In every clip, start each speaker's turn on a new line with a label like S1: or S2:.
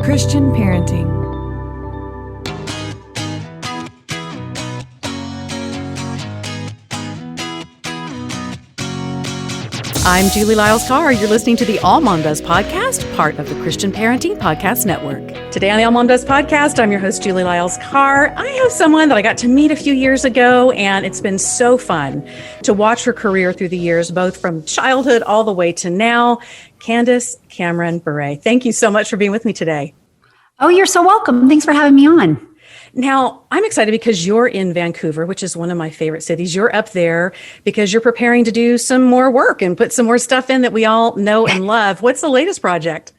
S1: Christian parenting. I'm Julie Lyles-Carr. You're listening to the All Mom Does podcast, part of the Christian Parenting Podcast Network. Today on the All Mom Does podcast, I'm your host, Julie Lyles-Carr. I have someone that I got to meet a few years ago, and it's been so fun to watch her career through the years, both from childhood all the way to now. Candace Cameron Bure, thank you so much for being with me today.
S2: Oh, you're so welcome. Thanks for having me on.
S1: Now, I'm excited because you're in Vancouver, which is one of my favorite cities. You're up there because you're preparing to do some more work and put some more stuff in that we all know and love. What's the latest project?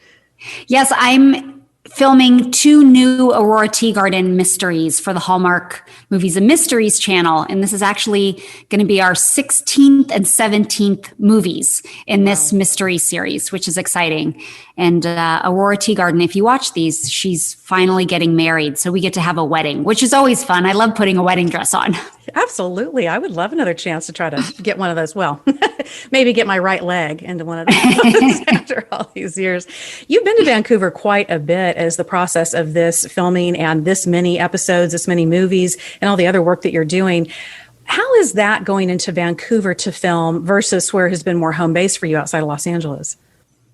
S2: Yes, I'm filming 2 new Aurora Tea Garden mysteries for the Hallmark Movies and Mysteries channel. And this is actually going to be our 16th and 17th movies in this mystery series, which is exciting. And Aurora Tea Garden, if you watch these, she's finally getting married. So we get to have a wedding, which is always fun. I love putting a wedding dress on. Absolutely. I would love another chance to try to get one of those. Well, maybe get my right leg into one of those after all these years. You've been to Vancouver quite a bit as the process of this filming and this many episodes, this many movies, and all the other work that you're doing. How is that going into Vancouver to film versus where has been more home base for you outside of Los Angeles?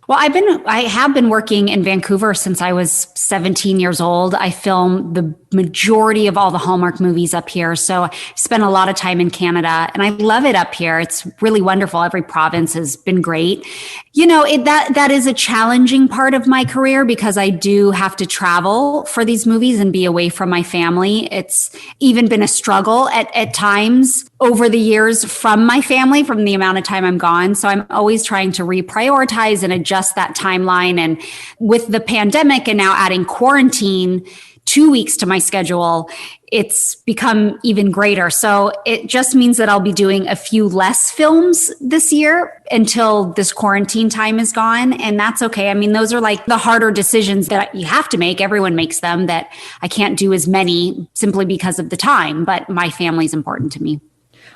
S2: Well, I have been working in Vancouver since I was 17 years old. I film the majority of all the Hallmark movies up here. So I spent a lot of time in Canada and I love it up here. It's really wonderful. Every province has been great. You know, that is a challenging part of my career because I do have to travel for these movies and be away from my family. It's even been a struggle at times over the years from my family, from the amount of time I'm gone. So I'm always trying to reprioritize and adjust that timeline. And with the pandemic and now adding quarantine 2 weeks to my schedule, it's become even greater. So it just means that I'll be doing a few less films this year until this quarantine time is gone. And that's okay. I mean, those are like the harder decisions that you have to make. Everyone makes them, that I can't do as many simply because of the time, but my family's important to me.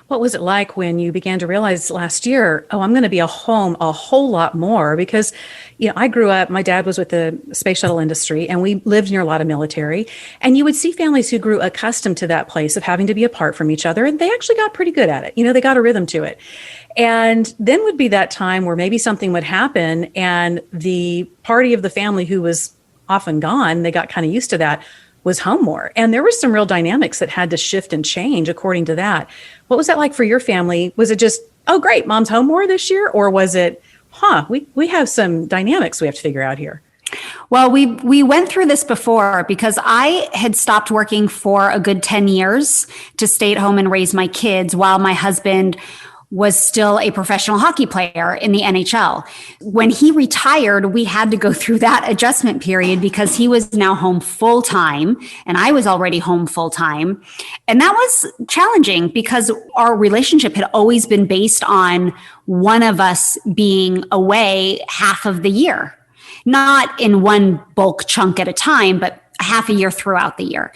S1: What was it like when you began to realize last year, oh, I'm going to be home a whole lot more? Because, you know, I grew up, my dad was with the space shuttle industry and we lived near a lot of military. And you would see families who grew accustomed to that place of having to be apart from each other. And they actually got pretty good at it. You know, they got a rhythm to it. And then would be that time where maybe something would happen and the party of the family who was often gone, they got kind of used to that, was home more. And there were some real dynamics that had to shift and change according to that. What was that like for your family? Was it just, oh, great, mom's home more this year? Or was it, we have some dynamics we have to figure out here?
S2: Well, we went through this before because I had stopped working for a good 10 years to stay at home and raise my kids while my husband was still a professional hockey player in the NHL. When he retired, we had to go through that adjustment period because he was now home full time and I was already home full time. And that was challenging because our relationship had always been based on one of us being away half of the year, not in one bulk chunk at a time, but half a year throughout the year.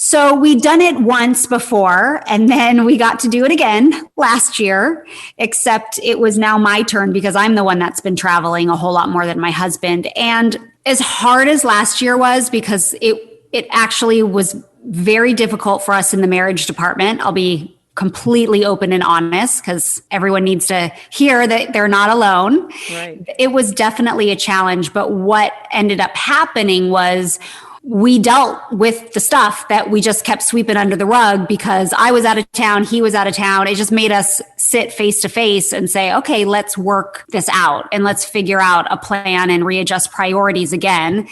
S2: So we'd done it once before, and then we got to do it again last year, except it was now my turn because I'm the one that's been traveling a whole lot more than my husband. And as hard as last year was, because it actually was very difficult for us in the marriage department, I'll be completely open and honest because everyone needs to hear that they're not alone. Right. It was definitely a challenge, but what ended up happening was we dealt with the stuff that we just kept sweeping under the rug because I was out of town, he was out of town. It just made us sit face to face and say, okay, let's work this out and let's figure out a plan and readjust priorities again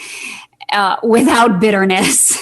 S2: without bitterness.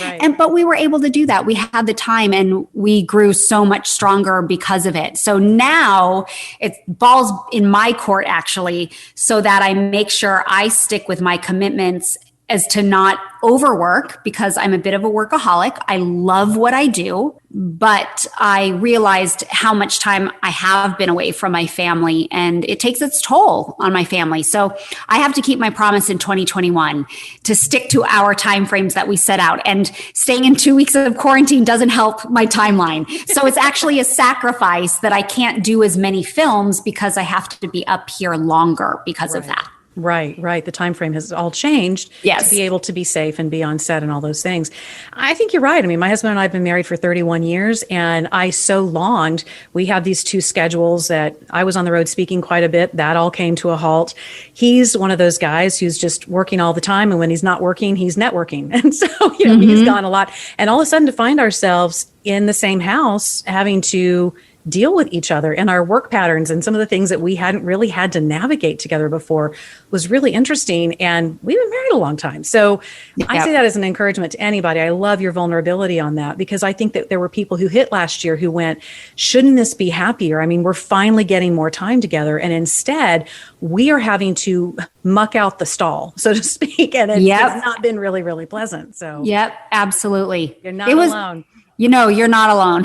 S2: Right. But we were able to do that. We had the time and we grew so much stronger because of it. So now it balls in my court actually, so that I make sure I stick with my commitments as to not overwork because I'm a bit of a workaholic. I love what I do, but I realized how much time I have been away from my family and it takes its toll on my family. So I have to keep my promise in 2021 to stick to our timeframes that we set out, and staying in 2 weeks of quarantine doesn't help my timeline. So it's actually a sacrifice that I can't do as many films because I have to be up here longer because of that.
S1: Right, right. The time frame has all changed to
S2: Yes.
S1: be able to be safe and be on set and all those things. I think you're right. I mean, my husband and I have been married for 31 years, and I so longed. We have these two schedules that I was on the road speaking quite a bit. That all came to a halt. He's one of those guys who's just working all the time, and when he's not working, he's networking. And so, he's gone a lot. And all of a sudden to find ourselves in the same house having to deal with each other and our work patterns and some of the things that we hadn't really had to navigate together before was really interesting. And we've been married a long time. So I say that as an encouragement to anybody. I love your vulnerability on that, because I think that there were people who hit last year who went, shouldn't this be happier? I mean, we're finally getting more time together. And instead, we are having to muck out the stall, so to speak. And it's not been really, really pleasant. So
S2: absolutely.
S1: You're not alone.
S2: You're not alone.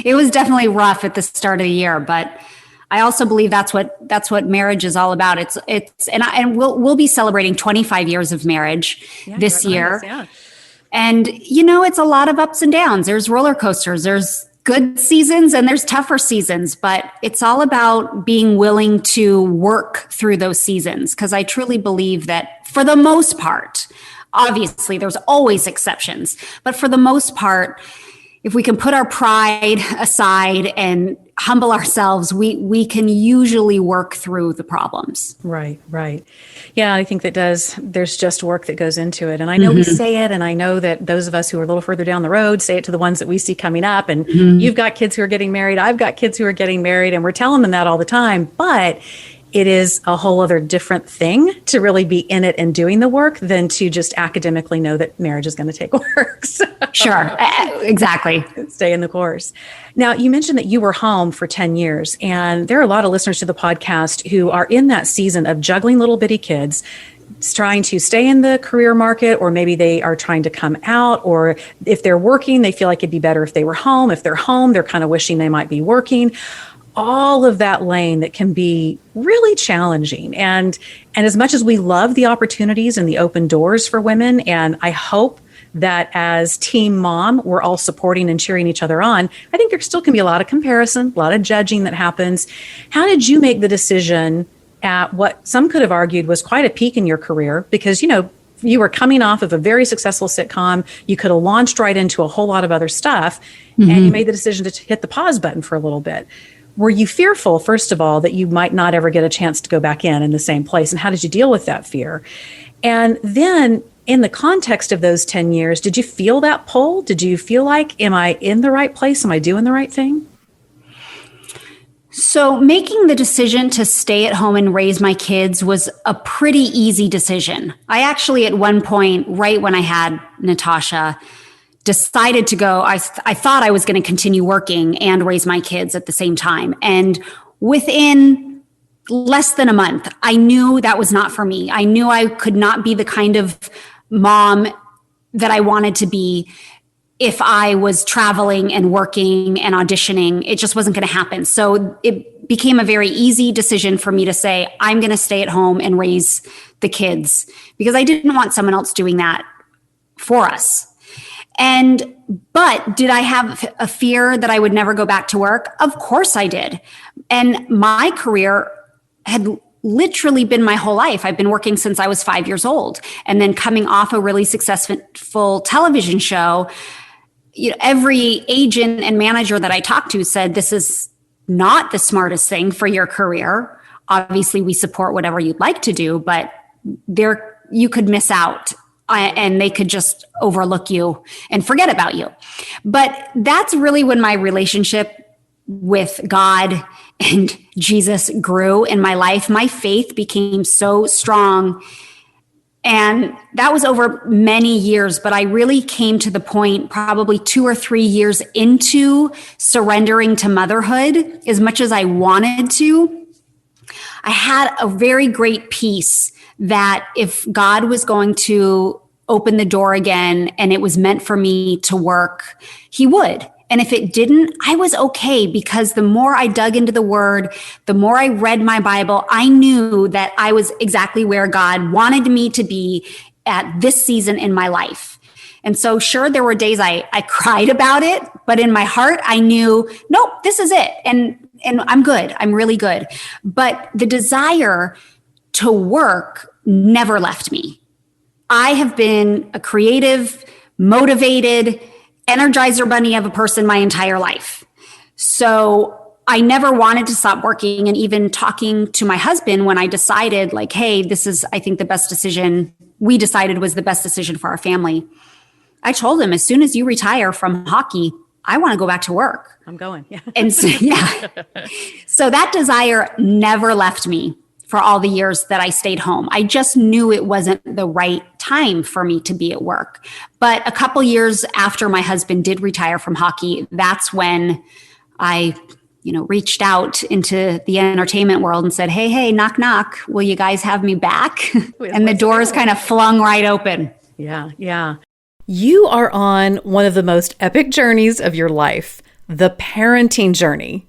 S2: It was definitely rough at the start of the year, but I also believe that's what marriage is all about. And we'll be celebrating 25 years of marriage this year. And it's a lot of ups and downs. There's roller coasters, there's good seasons and there's tougher seasons, but it's all about being willing to work through those seasons. Because I truly believe that for the most part, obviously there's always exceptions, but for the most part, if we can put our pride aside and humble ourselves, we can usually work through the problems.
S1: Right, right. Yeah, I think there's just work that goes into it. And I know we say it, and I know that those of us who are a little further down the road say it to the ones that we see coming up. And you've got kids who are getting married, I've got kids who are getting married, and we're telling them that all the time. But it is a whole other different thing to really be in it and doing the work than to just academically know that marriage is going to take work. So,
S2: sure, exactly.
S1: Stay in the course. Now, you mentioned that you were home for 10 years, and there are a lot of listeners to the podcast who are in that season of juggling little bitty kids, trying to stay in the career market, or maybe they are trying to come out, or if they're working, they feel like it'd be better if they were home. If they're home, they're kind of wishing they might be working. All of that lane that can be really challenging. And as much as we love the opportunities and the open doors for women, and I hope that as team mom, we're all supporting and cheering each other on, I think there still can be a lot of comparison, a lot of judging that happens. How did you make the decision at what some could have argued was quite a peak in your career? Because, you were coming off of a very successful sitcom. You could have launched right into a whole lot of other stuff, and you made the decision to hit the pause button for a little bit. Were you fearful, first of all, that you might not ever get a chance to go back in the same place? And how did you deal with that fear? And then in the context of those 10 years, did you feel that pull? Did you feel like, am I in the right place? Am I doing the right thing?
S2: So making the decision to stay at home and raise my kids was a pretty easy decision. I actually, at one point, right when I had Natasha, decided to go. I thought I was going to continue working and raise my kids at the same time. And within less than a month, I knew that was not for me. I knew I could not be the kind of mom that I wanted to be if I was traveling and working and auditioning. It just wasn't going to happen. So it became a very easy decision for me to say, I'm going to stay at home and raise the kids, because I didn't want someone else doing that for us. But did I have a fear that I would never go back to work? Of course I did. And my career had literally been my whole life. I've been working since I was 5 years old. And then coming off a really successful television show, every agent and manager that I talked to said, this is not the smartest thing for your career. Obviously, we support whatever you'd like to do, but you could miss out. And they could just overlook you and forget about you. But that's really when my relationship with God and Jesus grew in my life. My faith became so strong. And that was over many years, but I really came to the point probably 2 or 3 years into surrendering to motherhood as much as I wanted to. I had a very great peace that if God was going to open the door again and it was meant for me to work, he would. And if it didn't, I was okay, because the more I dug into the word, the more I read my Bible, I knew that I was exactly where God wanted me to be at this season in my life. And so sure, there were days I cried about it, but in my heart, I knew, nope, this is it. And I'm good. I'm really good. But the desire to work never left me. I have been a creative, motivated, energizer bunny of a person my entire life. So I never wanted to stop working. And even talking to my husband when I decided like, hey, this is, I think the best decision we decided was the best decision for our family. I told him, as soon as you retire from hockey, I want to go back to work.
S1: I'm going. Yeah.
S2: And so, yeah. So that desire never left me for all the years that I stayed home. I just knew it wasn't the right time for me to be at work. But a couple years after my husband did retire from hockey, that's when I, reached out into the entertainment world and said, hey, knock, knock. Will you guys have me back? And the doors kind of flung right open.
S1: Yeah. Yeah. You are on one of the most epic journeys of your life, the parenting journey.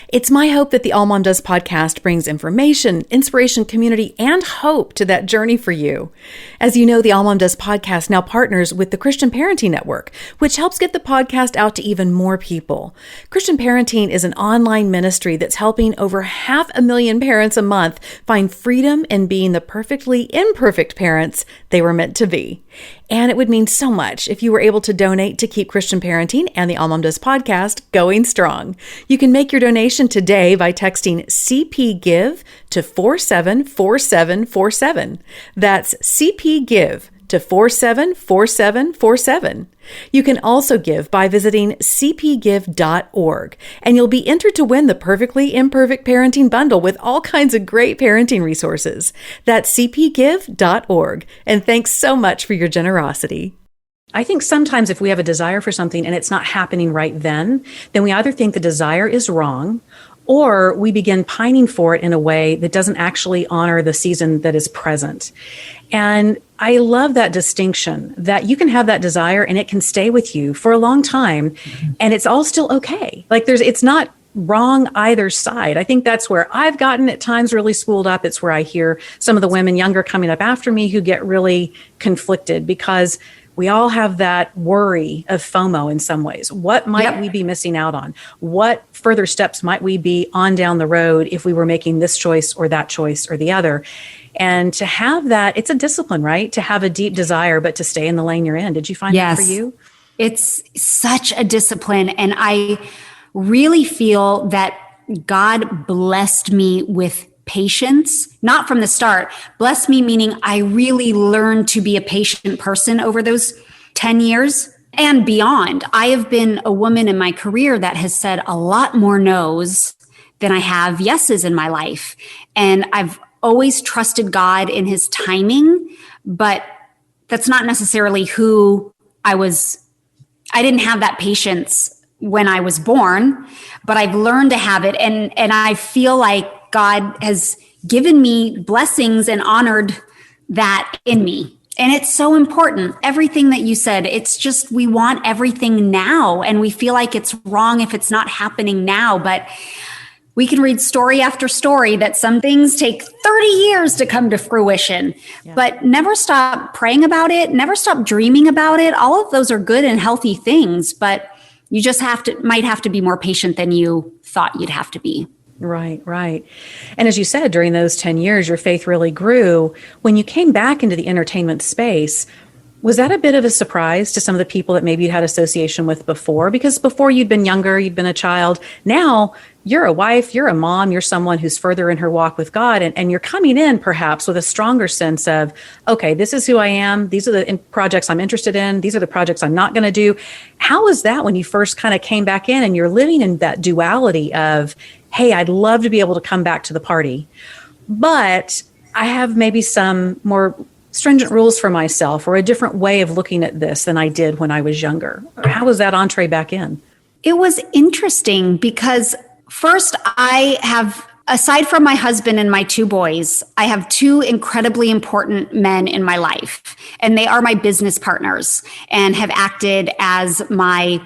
S1: It's my hope that the All Mom Does podcast brings information, inspiration, community, and hope to that journey for you. As you know, the All Mom Does podcast now partners with the Christian Parenting Network, which helps get the podcast out to even more people. Christian Parenting is an online ministry that's helping over 500,000 parents a month find freedom in being the perfectly imperfect parents they were meant to be. And it would mean so much if you were able to donate to keep Christian Parenting and the All Mom Does podcast going strong. You can make your donation today by texting CPGIVE to 474747. That's CPGIVE to 474747. You can also give by visiting cpgive.org, and you'll be entered to win the Perfectly Imperfect Parenting Bundle with all kinds of great parenting resources. That's cpgive.org, and thanks so much for your generosity. I think sometimes if we have a desire for something and it's not happening right then we either think the desire is wrong, or we begin pining for it in a way that doesn't actually honor the season that is present. And I love that distinction that you can have that desire and it can stay with you for a long time and it's all still okay. Like it's not wrong either side. I think that's where I've gotten at times really spooled up. It's where I hear some of the women younger coming up after me who get really conflicted because we all have that worry of FOMO in some ways. What might we be missing out on? What further steps might we be on down the road if we were making this choice or that choice or the other? And to have that, it's a discipline, right? To have a deep desire, but to stay in the lane you're in. Did you find that for you?
S2: It's such a discipline. And I really feel that God blessed me with patience, not from the start. Blessed me, meaning I really learned to be a patient person over those 10 years and beyond. I have been a woman in my career that has said a lot more no's than I have yeses in my life. And I've always trusted God in his timing, but that's not necessarily who I was. I didn't have that patience when I was born, but I've learned to have it. And I feel like God has given me blessings and honored that in me. And it's so important. Everything that you said, it's just, we want everything now. And we feel like it's wrong if it's not happening now. But we can read story after story that some things take 30 years to come to fruition, but never stop praying about it. Never stop dreaming about it. All of those are good and healthy things, but you just might have to be more patient than you thought you'd have to be.
S1: Right, right. And as you said, during those 10 years, your faith really grew. When you came back into the entertainment space, was that a bit of a surprise to some of the people that maybe you'd had association with before? Because before you'd been younger, you'd been a child. Now you're a wife, you're a mom, you're someone who's further in her walk with God. And you're coming in perhaps with a stronger sense of, okay, this is who I am. These are the projects I'm interested in. These are the projects I'm not going to do. How was that when you first kind of came back in and you're living in that duality of, hey, I'd love to be able to come back to the party, but I have maybe some more stringent rules for myself or a different way of looking at this than I did when I was younger? How was that entree back in?
S2: It was interesting because first I have, aside from my husband and my two boys, I have two incredibly important men in my life, and they are my business partners and have acted as my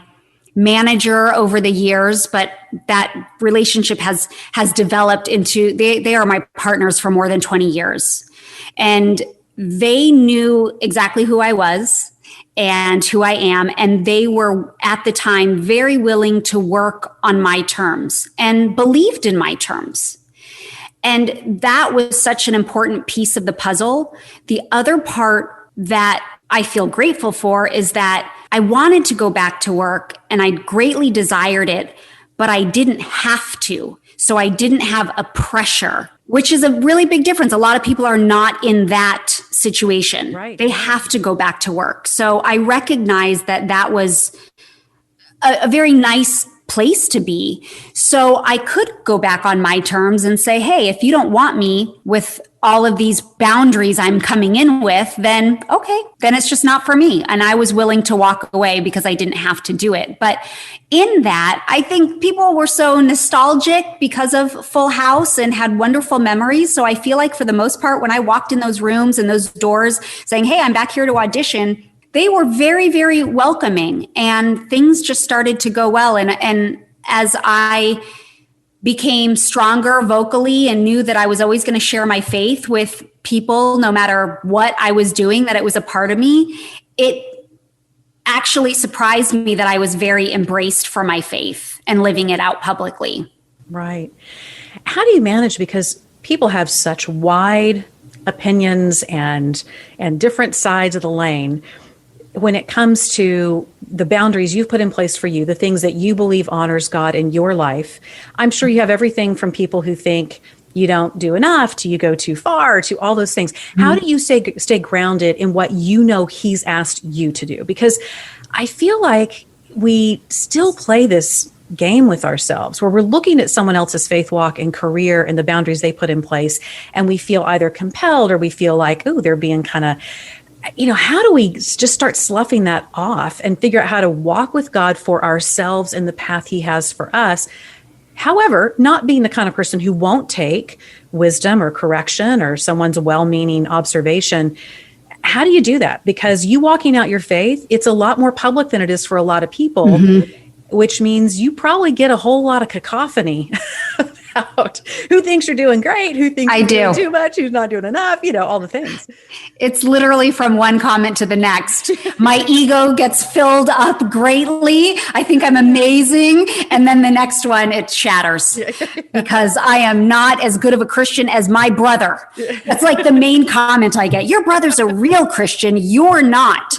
S2: manager over the years, but that relationship has developed into, they are my partners for more than 20 years. And they knew exactly who I was and who I am. And they were at the time very willing to work on my terms and believed in my terms. And that was such an important piece of the puzzle. The other part that I feel grateful for is that I wanted to go back to work and I greatly desired it, but I didn't have to. So I didn't have a pressure, which is a really big difference. A lot of people are not in that situation.
S1: Right.
S2: They have to go back to work. So I recognize that that was a very nice place to be. So I could go back on my terms and say, hey, if you don't want me with all of these boundaries I'm coming in with, then okay, then it's just not for me. And I was willing to walk away because I didn't have to do it. But in that, I think people were so nostalgic because of Full House and had wonderful memories. So I feel like for the most part, when I walked in those rooms and those doors saying, hey, I'm back here to audition, they were very, very welcoming and things just started to go well. And as I became stronger vocally and knew that I was always going to share my faith with people, no matter what I was doing, that it was a part of me, it actually surprised me that I was very embraced for my faith and living it out publicly.
S1: Right. How do you manage? Because people have such wide opinions and different sides of the lane when it comes to the boundaries you've put in place for you, the things that you believe honors God in your life. I'm sure you have everything from people who think you don't do enough to you go too far to all those things. Mm-hmm. How do you stay grounded in what you know He's asked you to do? Because I feel like we still play this game with ourselves where we're looking at someone else's faith walk and career and the boundaries they put in place, and we feel either compelled or we feel like, oh, they're being kind of, how do we just start sloughing that off and figure out how to walk with God for ourselves in the path He has for us? However, not being the kind of person who won't take wisdom or correction or someone's well-meaning observation. How do you do that? Because you walking out your faith, it's a lot more public than it is for a lot of people, mm-hmm. which means you probably get a whole lot of cacophony about who thinks you're doing great, who thinks you're doing too much, who's not doing enough, all the things.
S2: It's literally from one comment to the next. My ego gets filled up greatly. I think I'm amazing. And then the next one, it shatters because I am not as good of a Christian as my brother. That's like the main comment I get. Your brother's a real Christian. You're not.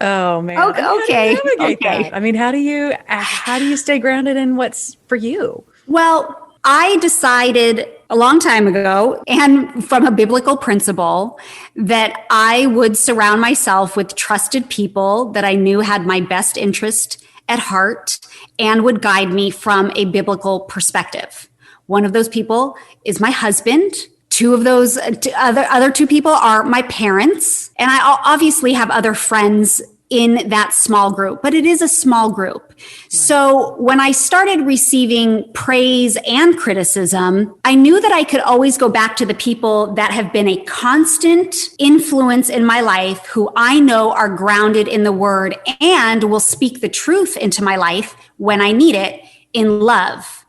S1: Oh, man.
S2: Okay.
S1: I mean, how do you stay grounded in what's for you?
S2: Well, I decided a long time ago, and from a biblical principle, that I would surround myself with trusted people that I knew had my best interest at heart and would guide me from a biblical perspective. One of those people is my husband. Two of those other two people are my parents. And I obviously have other friends in that small group, but it is a small group. Right. So when I started receiving praise and criticism, I knew that I could always go back to the people that have been a constant influence in my life, who I know are grounded in the Word and will speak the truth into my life when I need it in love.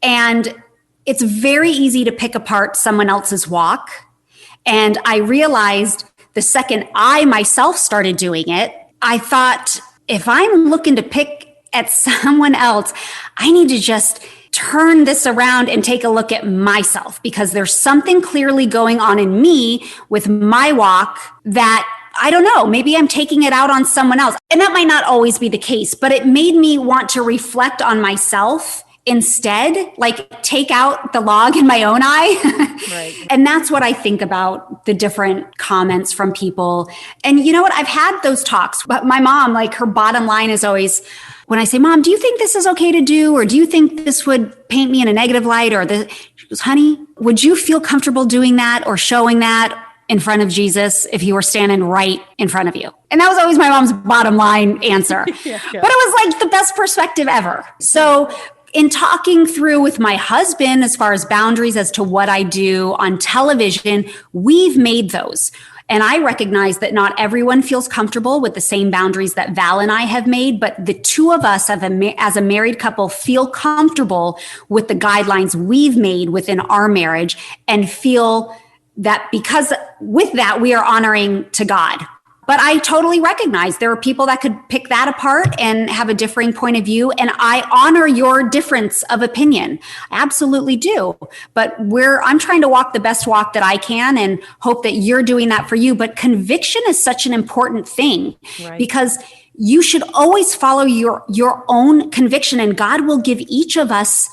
S2: And it's very easy to pick apart someone else's walk. And I realized the second I myself started doing it, I thought, if I'm looking to pick at someone else, I need to just turn this around and take a look at myself, because there's something clearly going on in me with my walk that I don't know, maybe I'm taking it out on someone else. And that might not always be the case, but it made me want to reflect on myself instead, like take out the log in my own eye. Right. And that's what I think about the different comments from people. And you know what? I've had those talks, but my mom, like, her bottom line is always, when I say, Mom, do you think this is okay to do? Or do you think this would paint me in a negative light? She goes, honey, would you feel comfortable doing that or showing that in front of Jesus if he were standing right in front of you? And that was always my mom's bottom line answer. Yeah. But it was like the best perspective ever. So in talking through with my husband, as far as boundaries as to what I do on television, we've made those. And I recognize that not everyone feels comfortable with the same boundaries that Val and I have made, but the two of us as a married couple feel comfortable with the guidelines we've made within our marriage, and feel that because with that, we are honoring to God. But I totally recognize there are people that could pick that apart and have a differing point of view. And I honor your difference of opinion. I absolutely do. But I'm trying to walk the best walk that I can and hope that you're doing that for you. But conviction is such an important thing, right? Because you should always follow your own conviction, and God will give each of us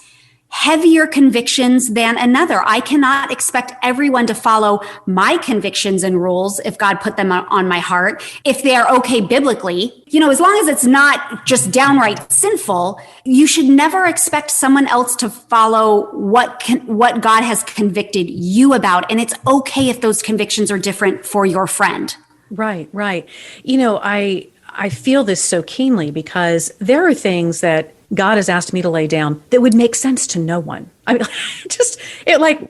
S2: heavier convictions than another. I cannot expect everyone to follow my convictions and rules if God put them on my heart, if they are okay biblically. As long as it's not just downright sinful, you should never expect someone else to follow what God has convicted you about. And it's okay if those convictions are different for your friend.
S1: Right, right. I feel this so keenly because there are things that God has asked me to lay down that would make sense to no one. I mean,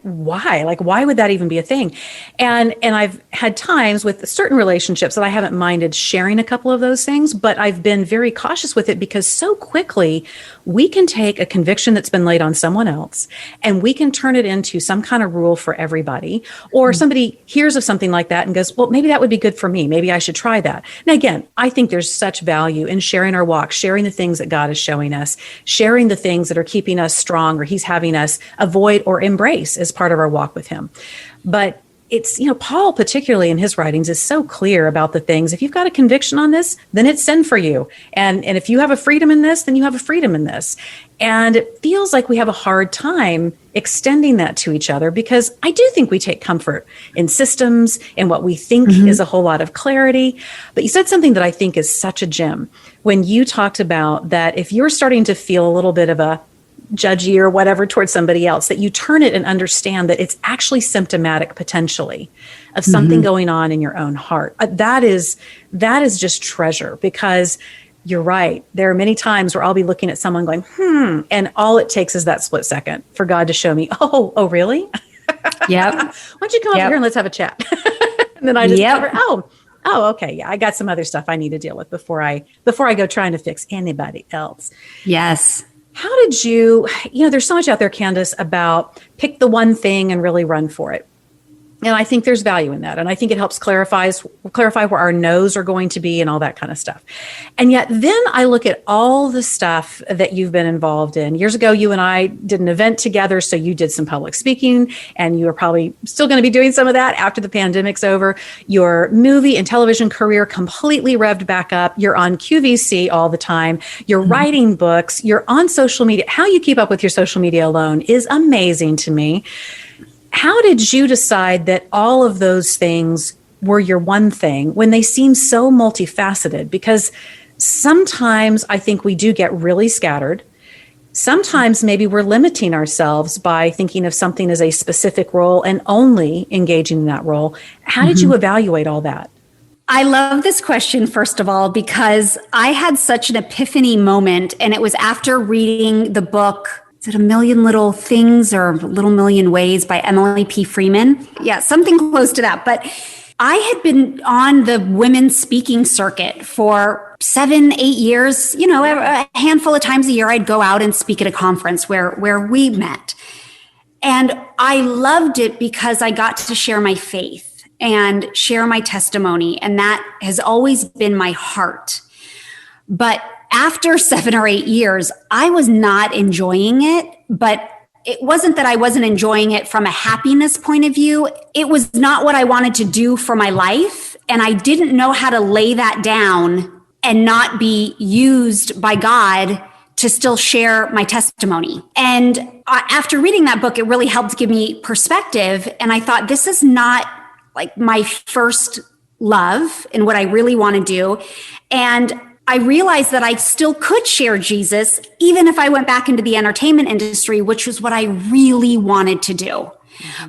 S1: why? Why would that even be a thing? And I've had times with certain relationships that I haven't minded sharing a couple of those things, but I've been very cautious with it because so quickly we can take a conviction that's been laid on someone else and we can turn it into some kind of rule for everybody. Or somebody hears of something like that and goes, well, maybe that would be good for me. Maybe I should try that. And again, I think there's such value in sharing our walk, sharing the things that God is showing us, sharing the things that are keeping us strong or He's having us avoid or embrace as part of our walk with Him. But it's, Paul, particularly in his writings, is so clear about the things. If you've got a conviction on this, then it's sin for you. And if you have a freedom in this, then you have a freedom in this. And it feels like we have a hard time extending that to each other because I do think we take comfort in systems and what we think is a whole lot of clarity. But you said something that I think is such a gem when you talked about that if you're starting to feel a little bit of a judgy or whatever towards somebody else, that you turn it and understand that it's actually symptomatic potentially of something going on in your own heart. That is just treasure because you're right. There are many times where I'll be looking at someone going, and all it takes is that split second for God to show me, oh, really?
S2: Yep.
S1: Why don't you come over here and let's have a chat? And then I discover, oh, okay. Yeah, I got some other stuff I need to deal with before I go trying to fix anybody else.
S2: Yes.
S1: How did you, there's so much out there, Candace, about pick the one thing and really run for it. And I think there's value in that. And I think it helps clarify where our no's are going to be and all that kind of stuff. And yet then I look at all the stuff that you've been involved in. Years ago, you and I did an event together. So you did some public speaking and you are probably still going to be doing some of that after the pandemic's over. Your movie and television career completely revved back up. You're on QVC all the time. You're writing books. You're on social media. How you keep up with your social media alone is amazing to me. How did you decide that all of those things were your one thing when they seem so multifaceted? Because sometimes I think we do get really scattered. Sometimes maybe we're limiting ourselves by thinking of something as a specific role and only engaging in that role. How did you evaluate all that?
S2: I love this question, first of all, because I had such an epiphany moment, and it was after reading the book, is it A Million Little Things or Little Million Ways by Emily P. Freeman? Yeah, something close to that. But I had been on the women's speaking circuit for 7-8 years. A handful of times a year, I'd go out and speak at a conference where we met. And I loved it because I got to share my faith and share my testimony. And that has always been my heart. But after 7 or 8 years, I was not enjoying it, but it wasn't that I wasn't enjoying it from a happiness point of view. It was not what I wanted to do for my life. And I didn't know how to lay that down and not be used by God to still share my testimony. And after reading that book, it really helped give me perspective. And I thought, this is not like my first love and what I really want to do. And I realized that I still could share Jesus, even if I went back into the entertainment industry, which was what I really wanted to do.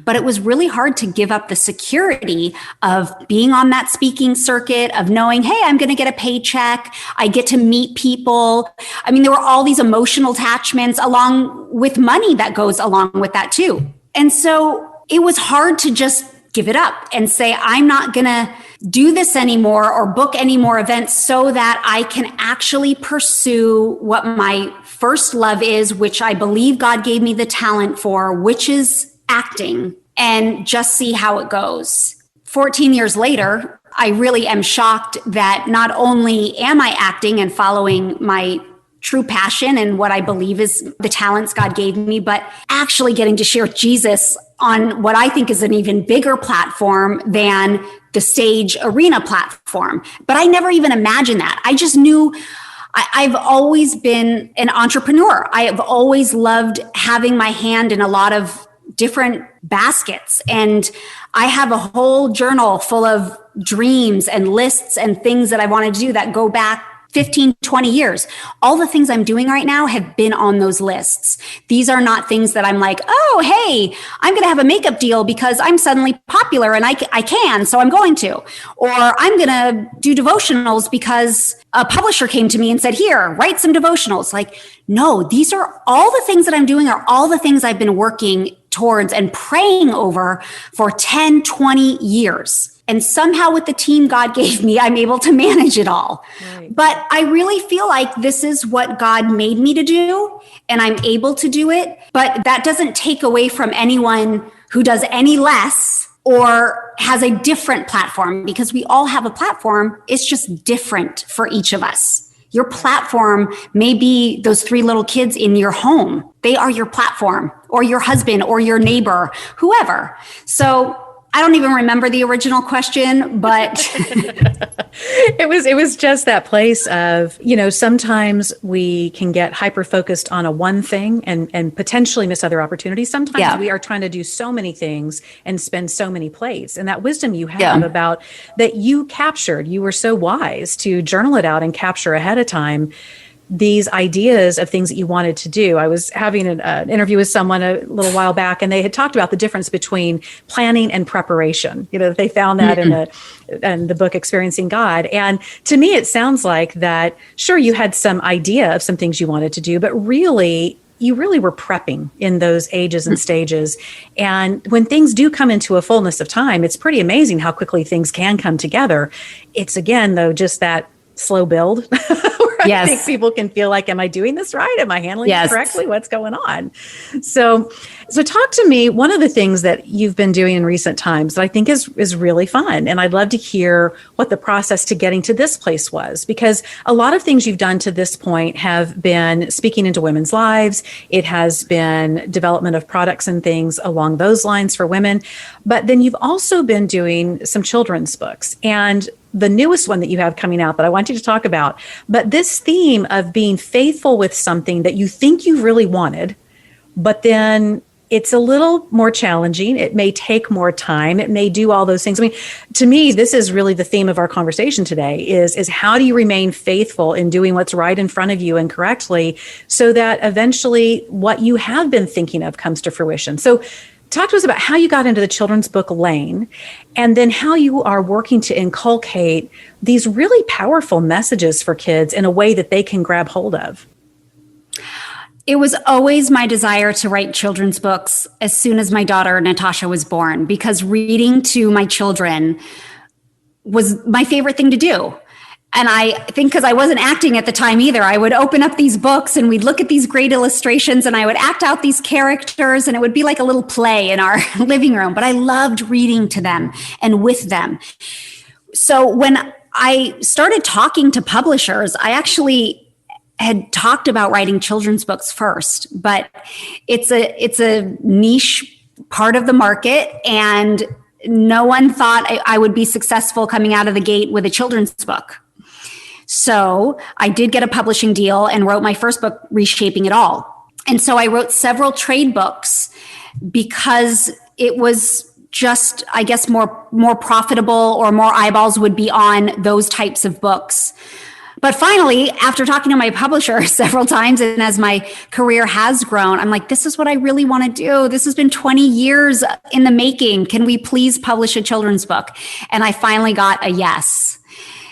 S2: But it was really hard to give up the security of being on that speaking circuit, of knowing, hey, I'm going to get a paycheck. I get to meet people. I mean, there were all these emotional attachments along with money that goes along with that too. And so it was hard to just give it up and say, I'm not going to do this anymore or book any more events so that I can actually pursue what my first love is, which I believe God gave me the talent for, which is acting, and just see how it goes. 14 years later, I really am shocked that not only am I acting and following my true passion and what I believe is the talents God gave me, but actually getting to share Jesus on what I think is an even bigger platform than the stage arena platform. But I never even imagined that. I just knew I've always been an entrepreneur. I have always loved having my hand in a lot of different baskets. And I have a whole journal full of dreams and lists and things that I want to do that go back 15, 20 years. All the things I'm doing right now have been on those lists. These are not things that I'm like, oh, hey, I'm going to have a makeup deal because I'm suddenly popular and I can, so I'm going to. Or I'm going to do devotionals because a publisher came to me and said, here, write some devotionals. Like, no, these are all the things that I'm doing are all the things I've been working towards and praying over for 10, 20 years. And somehow with the team God gave me, I'm able to manage it all. Right. But I really feel like this is what God made me to do, and I'm able to do it. But that doesn't take away from anyone who does any less or has a different platform, because we all have a platform. It's just different for each of us. Your platform may be those 3 little kids in your home. They are your platform, or your husband, or your neighbor, whoever. So I don't even remember the original question, but
S1: it was just that place of, sometimes we can get hyper focused on a one thing and potentially miss other opportunities. Sometimes we are trying to do so many things and spend so many plates. And that wisdom you have about that you captured, you were so wise to journal it out and capture ahead of time these ideas of things that you wanted to do. I was having an interview with someone a little while back, and they had talked about the difference between planning and preparation. They found that in the book, Experiencing God. And to me, it sounds like that, sure, you had some idea of some things you wanted to do, but you really were prepping in those ages and stages. And when things do come into a fullness of time, it's pretty amazing how quickly things can come together. It's, again, though, just that slow build. I think people can feel like, am I doing this right? Am I handling it correctly? What's going on? So talk to me. One of the things that you've been doing in recent times that I think is really fun. And I'd love to hear what the process to getting to this place was, because a lot of things you've done to this point have been speaking into women's lives. It has been development of products and things along those lines for women. But then you've also been doing some children's books, and the newest one that you have coming out that I want you to talk about. But this theme of being faithful with something that you think you really wanted, but then it's a little more challenging. It may take more time. It may do all those things. I mean, to me, this is really the theme of our conversation today is how do you remain faithful in doing what's right in front of you and correctly, so that eventually what you have been thinking of comes to fruition. So talk to us about how you got into the children's book lane, and then how you are working to inculcate these really powerful messages for kids in a way that they can grab hold of.
S2: It was always my desire to write children's books as soon as my daughter Natasha was born, because reading to my children was my favorite thing to do. And I think because I wasn't acting at the time either, I would open up these books and we'd look at these great illustrations and I would act out these characters, and it would be like a little play in our living room. But I loved reading to them and with them. So when I started talking to publishers, I actually had talked about writing children's books first, but it's a niche part of the market, and no one thought I would be successful coming out of the gate with a children's book. So I did get a publishing deal and wrote my first book, Reshaping It All. And so I wrote several trade books because it was just, I guess, more profitable, or more eyeballs would be on those types of books. But finally, after talking to my publisher several times, and as my career has grown, I'm like, this is what I really want to do. This has been 20 years in the making. Can we please publish a children's book? And I finally got a yes.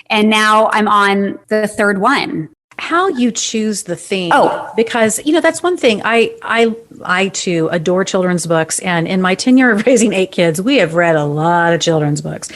S2: And now I'm on the third one.
S1: How you choose the theme. Because, that's one thing. I too adore children's books. And in my tenure of raising 8 kids, we have read a lot of children's books.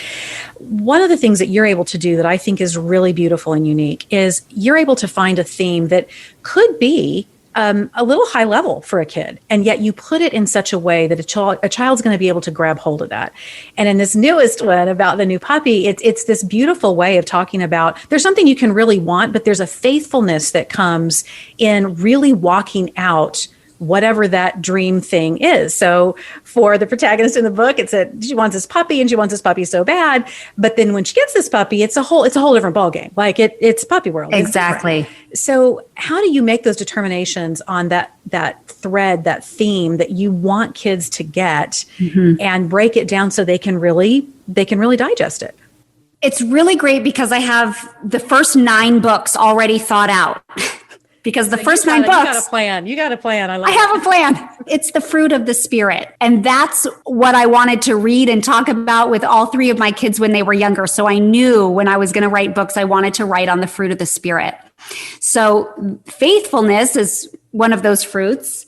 S1: One of the things that you're able to do that I think is really beautiful and unique is you're able to find a theme that could be a little high level for a kid. And yet you put it in such a way that a child's going to be able to grab hold of that. And in this newest one about the new puppy, it's this beautiful way of talking about there's something you can really want, but there's a faithfulness that comes in really walking out whatever that dream thing is. So for the protagonist in the book, it's that she wants this puppy and she wants this puppy so bad. But then when she gets this puppy, it's a whole different ballgame. Like it's puppy world.
S2: Exactly.
S1: So how do you make those determinations on that thread, that theme that you want kids to get and break it down so they can really digest it?
S2: It's really great because I have the first 9 books already thought out. Because the first 9 books.
S1: You got a plan.
S2: I have a plan. It's the fruit of the Spirit. And that's what I wanted to read and talk about with all 3 of my kids when they were younger. So I knew when I was going to write books, I wanted to write on the fruit of the Spirit. So faithfulness is one of those fruits.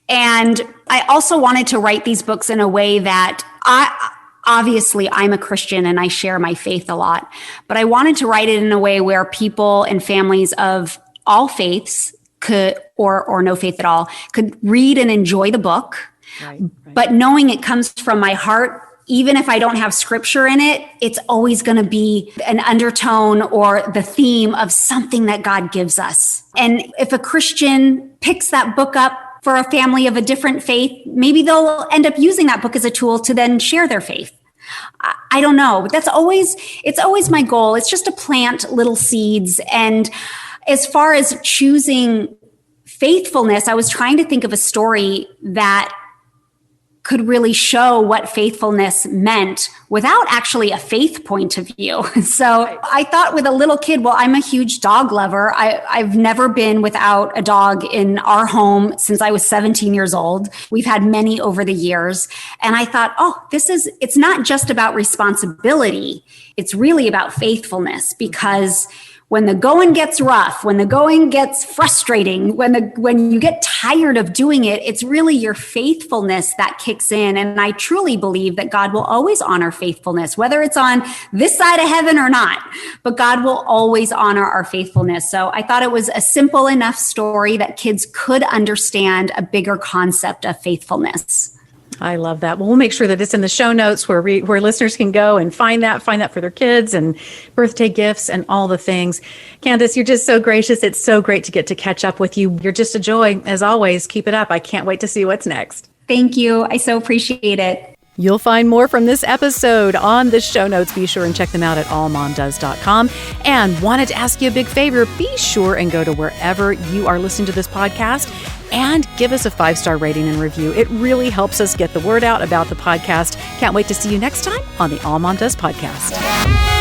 S2: And I also wanted to write these books in a way that obviously I'm a Christian and I share my faith a lot, but I wanted to write it in a way where people and families of all faiths could, or no faith at all, could read and enjoy the book, right. But knowing it comes from my heart, even if I don't have scripture in it, it's always going to be an undertone or the theme of something that God gives us. And if a Christian picks that book up for a family of a different faith, maybe they'll end up using that book as a tool to then share their faith. I don't know, but it's always my goal. It's just to plant little seeds. And as far as choosing faithfulness, I was trying to think of a story that could really show what faithfulness meant without actually a faith point of view. So I thought with a little kid, well, I'm a huge dog lover. I've never been without a dog in our home since I was 17 years old. We've had many over the years. And I thought, it's not just about responsibility. It's really about faithfulness, because when the going gets rough, when the going gets frustrating, when you get tired of doing it, it's really your faithfulness that kicks in. And I truly believe that God will always honor faithfulness, whether it's on this side of heaven or not, but God will always honor our faithfulness. So I thought it was a simple enough story that kids could understand a bigger concept of faithfulness.
S1: I love that. Well, we'll make sure that it's in the show notes where listeners can go and find that for their kids and birthday gifts and all the things. Candace, you're just so gracious. It's so great to get to catch up with you. You're just a joy, as always. Keep it up. I can't wait to see what's next.
S2: Thank you. I so appreciate it.
S1: You'll find more from this episode on the show notes. Be sure and check them out at allmomdoes.com. And wanted to ask you a big favor. Be sure and go to wherever you are listening to this podcast and give us a 5-star rating and review. It really helps us get the word out about the podcast. Can't wait to see you next time on the All Mom Does podcast.